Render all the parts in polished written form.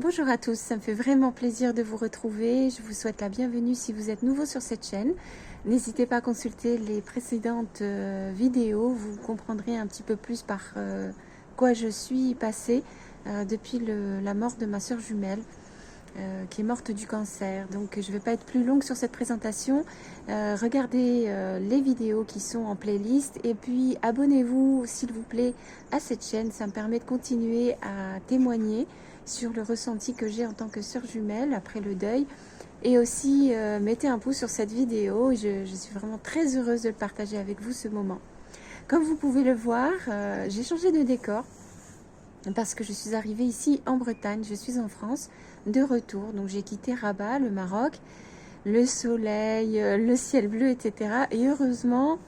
Bonjour à tous, ça me fait vraiment plaisir de vous retrouver. Je vous souhaite la bienvenue si vous êtes nouveau sur cette chaîne. N'hésitez pas à consulter les précédentes vidéos, vous comprendrez un petit peu plus par quoi je suis passée depuis la mort de ma sœur jumelle. Qui est morte du cancer. Donc je ne vais pas être plus longue sur cette présentation. Regardez les vidéos qui sont en playlist et puis abonnez-vous s'il vous plaît à cette chaîne. Ça me permet de continuer à témoigner sur le ressenti que j'ai en tant que sœur jumelle après le deuil. Et aussi mettez un pouce sur cette vidéo. Je suis vraiment très heureuse de le partager avec vous ce moment. Comme vous pouvez le voir, j'ai changé de décor parce que je suis arrivée ici en Bretagne, je suis en France, de retour. Donc j'ai quitté Rabat, le Maroc, le soleil, le ciel bleu, etc. Et heureusement,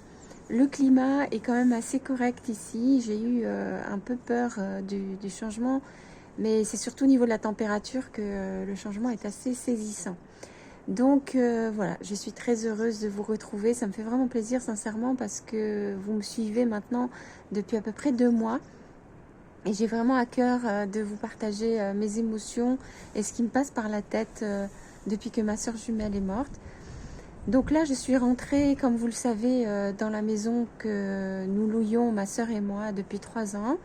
le climat est quand même assez correct ici. J'ai eu un peu peur du changement, mais c'est surtout au niveau de la température que le changement est assez saisissant. Donc voilà, je suis très heureuse de vous retrouver. Ça me fait vraiment plaisir, sincèrement, parce que vous me suivez maintenant depuis à peu près 2 mois. Et j'ai vraiment à cœur de vous partager mes émotions et ce qui me passe par la tête depuis que ma sœur jumelle est morte. Donc là, je suis rentrée, comme vous le savez, dans la maison que nous louions, ma sœur et moi, depuis 3 ans.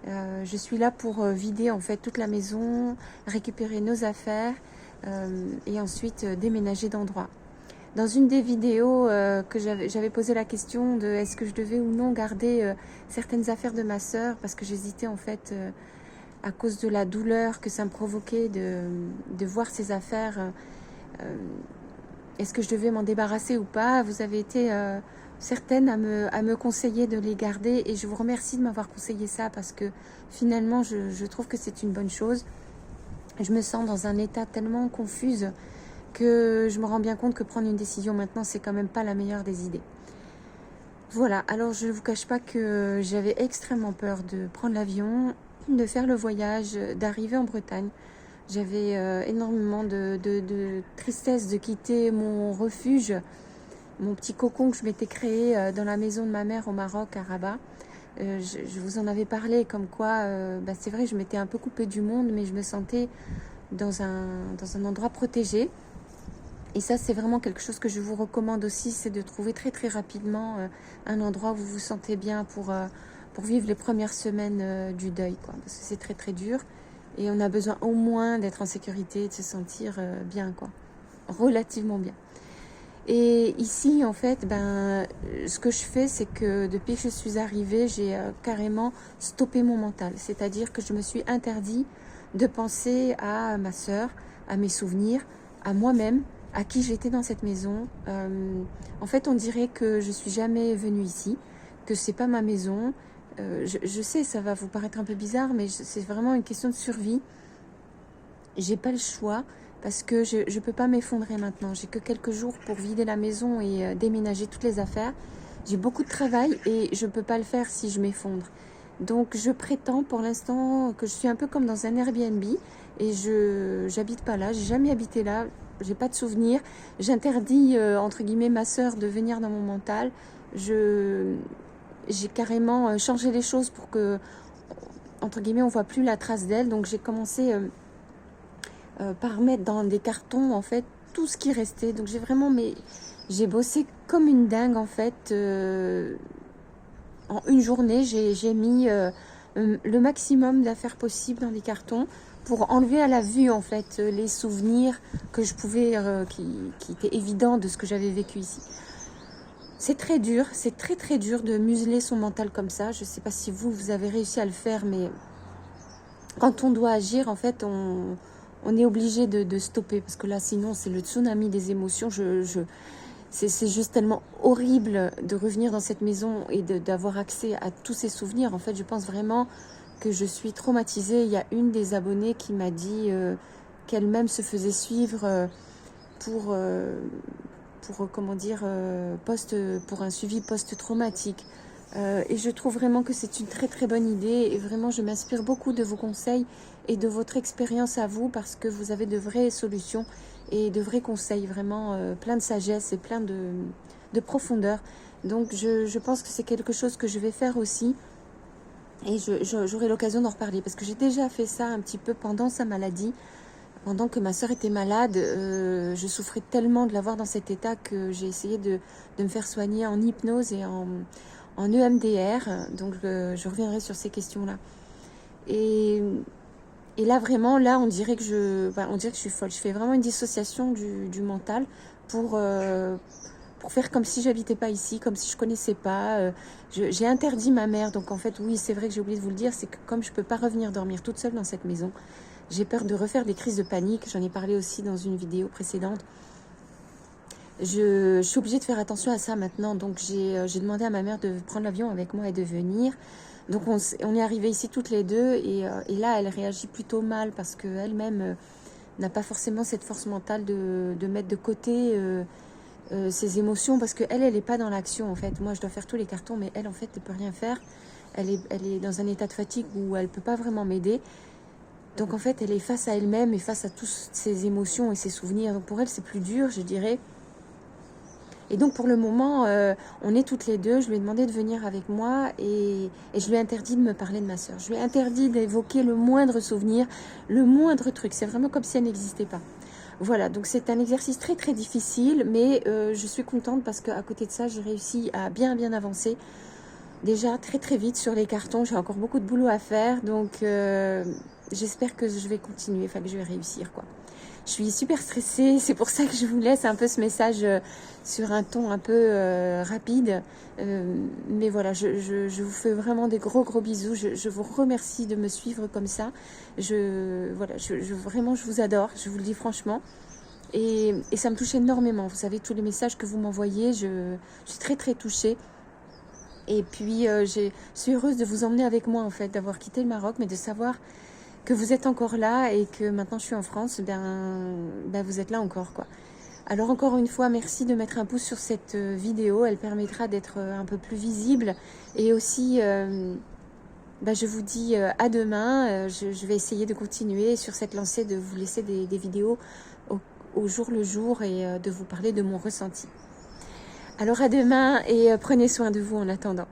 Je suis là pour vider en fait toute la maison, récupérer nos affaires et ensuite déménager d'endroit. Dans une des vidéos que j'avais posé la question de est-ce que je devais ou non garder certaines affaires de ma sœur, parce que j'hésitais en fait à cause de la douleur que ça me provoquait de voir ces affaires. Est-ce que je devais m'en débarrasser ou pas? Vous avez été certaines à me conseiller de les garder et je vous remercie de m'avoir conseillé ça parce que finalement je trouve que c'est une bonne chose. Je me sens dans un état tellement confuse que je me rends bien compte que prendre une décision maintenant, c'est quand même pas la meilleure des idées. Voilà, alors je ne vous cache pas que j'avais extrêmement peur de prendre l'avion, de faire le voyage, d'arriver en Bretagne. J'avais énormément de tristesse de quitter mon refuge, mon petit cocon que je m'étais créé dans la maison de ma mère au Maroc, à Rabat. Je vous en avais parlé, comme quoi, c'est vrai, je m'étais un peu coupée du monde, mais je me sentais dans un endroit protégé. Et ça, c'est vraiment quelque chose que je vous recommande aussi, c'est de trouver très très rapidement un endroit où vous vous sentez bien pour vivre les premières semaines du deuil, quoi. Parce que c'est très très dur et on a besoin au moins d'être en sécurité, de se sentir bien, quoi, relativement bien. Et ici, en fait, ce que je fais, c'est que depuis que je suis arrivée, j'ai carrément stoppé mon mental. C'est-à-dire que je me suis interdit de penser à ma sœur, à mes souvenirs, à moi-même, à qui j'étais dans cette maison. En fait, on dirait que je suis jamais venue ici, que c'est pas ma maison. Je sais, ça va vous paraître un peu bizarre, mais c'est vraiment une question de survie. J'ai pas le choix parce que je peux pas m'effondrer maintenant. J'ai que quelques jours pour vider la maison et déménager toutes les affaires. J'ai beaucoup de travail et je peux pas le faire si je m'effondre. Donc je prétends pour l'instant que je suis un peu comme dans un Airbnb et j'habite pas là, j'ai jamais habité là, j'ai pas de souvenirs. J'interdis entre guillemets ma sœur de venir dans mon mental. J'ai carrément changé les choses pour que entre guillemets on voit plus la trace d'elle. Donc j'ai commencé par mettre dans des cartons en fait tout ce qui restait. Donc j'ai bossé comme une dingue en fait. En une journée, j'ai mis le maximum d'affaires possibles dans des cartons pour enlever à la vue en fait les souvenirs que je pouvais, qui étaient évidents de ce que j'avais vécu ici. C'est très dur, c'est très très dur de museler son mental comme ça. Je ne sais pas si vous avez réussi à le faire, mais quand on doit agir, en fait, on est obligé de stopper parce que là, sinon, c'est le tsunami des émotions. C'est juste tellement horrible de revenir dans cette maison et d'avoir accès à tous ces souvenirs. En fait, je pense vraiment que je suis traumatisée. Il y a une des abonnées qui m'a dit qu'elle-même se faisait suivre pour comment dire, pour un suivi post-traumatique. Et je trouve vraiment que c'est une très très bonne idée et vraiment je m'inspire beaucoup de vos conseils et de votre expérience à vous parce que vous avez de vraies solutions et de vrais conseils, vraiment plein de sagesse et plein de profondeur. Donc je pense que c'est quelque chose que je vais faire aussi Et j'aurai l'occasion d'en reparler parce que j'ai déjà fait ça un petit peu pendant sa maladie. Pendant que ma soeur était malade, je souffrais tellement de la voir dans cet état que j'ai essayé de me faire soigner en hypnose et en EMDR. Donc je reviendrai sur ces questions-là. Et là vraiment, là on dirait que je suis folle. Je fais vraiment une dissociation du mental pour faire comme si j'habitais pas ici, comme si je connaissais pas. J'ai interdit ma mère, donc en fait oui c'est vrai que j'ai oublié de vous le dire, c'est que comme je peux pas revenir dormir toute seule dans cette maison, j'ai peur de refaire des crises de panique. J'en ai parlé aussi dans une vidéo précédente. Je suis obligée de faire attention à ça maintenant. Donc j'ai demandé à ma mère de prendre l'avion avec moi et de venir. Donc on est arrivés ici toutes les deux. Et là, elle réagit plutôt mal parce qu'elle-même n'a pas forcément cette force mentale de mettre de côté ses émotions. Parce qu'elle n'est pas dans l'action en fait. Moi, je dois faire tous les cartons, mais elle, en fait, elle ne peut rien faire. Elle est dans un état de fatigue où elle ne peut pas vraiment m'aider. Donc en fait, elle est face à elle-même et face à toutes ses émotions et ses souvenirs. Donc pour elle, c'est plus dur, je dirais. Et donc pour le moment, on est toutes les deux. Je lui ai demandé de venir avec moi et je lui ai interdit de me parler de ma soeur. Je lui ai interdit d'évoquer le moindre souvenir, le moindre truc. C'est vraiment comme si elle n'existait pas. Voilà, donc c'est un exercice très très difficile, mais je suis contente parce qu'à côté de ça, j'ai réussi à bien avancer. Déjà très très vite sur les cartons, j'ai encore beaucoup de boulot à faire, donc j'espère que je vais continuer, enfin que je vais réussir quoi. Je suis super stressée, c'est pour ça que je vous laisse un peu ce message sur un ton un peu rapide. Mais voilà, je vous fais vraiment des gros bisous. Je vous remercie de me suivre comme ça. Vraiment, je vous adore, je vous le dis franchement. Et ça me touche énormément. Vous savez, tous les messages que vous m'envoyez, je suis très très touchée. Et puis, je suis heureuse de vous emmener avec moi, en fait, d'avoir quitté le Maroc, mais de savoir que vous êtes encore là et que maintenant je suis en France, vous êtes là encore, quoi. Alors, encore une fois, merci de mettre un pouce sur cette vidéo. Elle permettra d'être un peu plus visible. Et aussi, je vous dis à demain. Je vais essayer de continuer sur cette lancée, de vous laisser des vidéos au jour le jour et de vous parler de mon ressenti. Alors à demain et prenez soin de vous en attendant.